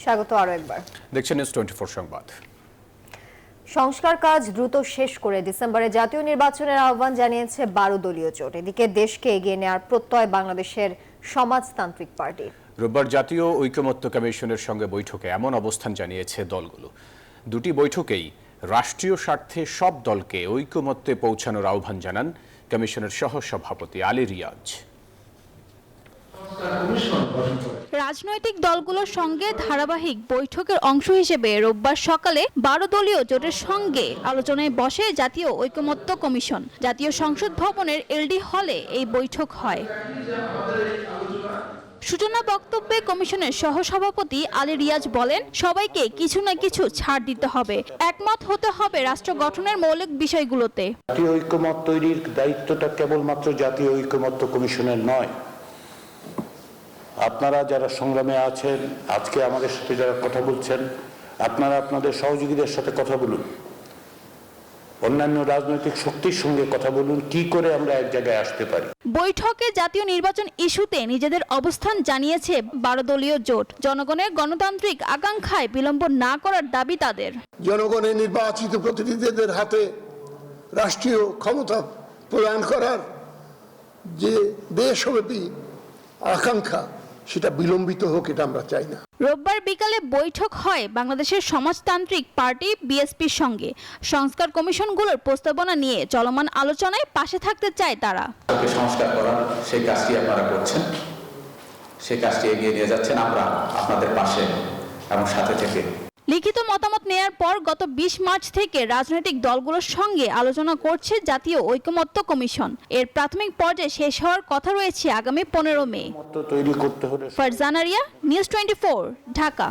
স্বাগত আরো একবার। দেখছেন নিউজ 24 সংবাদ। সংস্কার কাজ দ্রুত শেষ করে ডিসেম্বরে জাতীয় নির্বাচনের আহ্বান জানিয়েছে 12 দলীয় জোট। এদিকে দেশকে এগিয়ে নেওয়ার প্রত্যয় বাংলাদেশের সমাজতান্ত্রিক পার্টি। রোববার জাতীয় ঐকমত্য কমিশনের সঙ্গে বৈঠকে এমন অবস্থান জানিয়েছে দলগুলো। দুটি বৈঠকেই রাষ্ট্রীয় স্বার্থে সব দলকে ঐকমত্যে পৌঁছানোর আহ্বান জানান কমিশনের সহসভাপতি আলী রিয়াজ। রাজনৈতিক দলগুলোর সঙ্গে ধারাবাহিক বৈঠকের অংশ হিসেবে রোববার সকালে 12 দলীয় জোটের সঙ্গে আলোচনায় বসে জাতীয় ঐকমত্য কমিশন। জাতীয় সংসদ ভবনের এলডি হলে এই বৈঠক হয়। সূচনা বক্তব্যে কমিশনের সহসভাপতি আলী রিয়াজ বলেন, সবাইকে কিছু না কিছু ছাড় দিতে হবে, একমত হতে হবে রাষ্ট্র গঠনের মৌলিক বিষয়গুলোতে। জাতীয় ঐকমত্য তৈরির দায়িত্বটা কেবলমাত্র জাতীয় ঐকমত্য কমিশনের নয়। আপনারা যারা সংগ্রামে আছেন, আজকে আমাদের সাথে যারা কথা বলছেন, আপনারা আপনাদের সহযোগীদের সাথে কথা বলুন, অন্যান্য রাজনৈতিক শক্তির সঙ্গে কথা বলুন, কি করে আমরা এক জায়গায় আসতে পারি। বৈঠকে জাতীয় নির্বাচন ইস্যুতে নিজেদের অবস্থান জানিয়েছে 12 দলীয় জোট। জনগণের গণতান্ত্রিক আকাঙ্ক্ষায় বিলম্ব না করার দাবি তাদের। জনগণের নির্বাচিত প্রতিনিধিদের হাতে রাষ্ট্রীয় ক্ষমতা প্রদান করার যে দেশব্যাপী আকাঙ্ক্ষা, সেটা বিলম্বিত হোক, এটা আমরা চাই না। রোববার বিকালে বৈঠক হয় বাংলাদেশের সমাজতান্ত্রিক পার্টি বিএসপির সঙ্গে। সংস্কার কমিশনগুলোর প্রস্তাবনা নিয়ে চলমান আলোচনায় পাশে থাকতে চায় তারা। সংস্কার করার সেই কাজটি আপনারা করছেন, সেই কাজটি এগিয়ে নিয়ে যাচ্ছেন, আমরা আপনাদের পাশে এবং সাথে থেকে। লিখিত মতামত নেয়ার পর গত 20 মার্চ থেকে রাজনৈতিক দলগুলোর সঙ্গে আলোচনা করছে জাতীয় ঐকমত্য কমিশন। এর প্রাথমিক পর্যায়ে শেষ হওয়ার কথা রয়েছে আগামী 15 মে। তৈরি করতে হলে ফারজানা রিয়া, নিউজ 24, ঢাকা।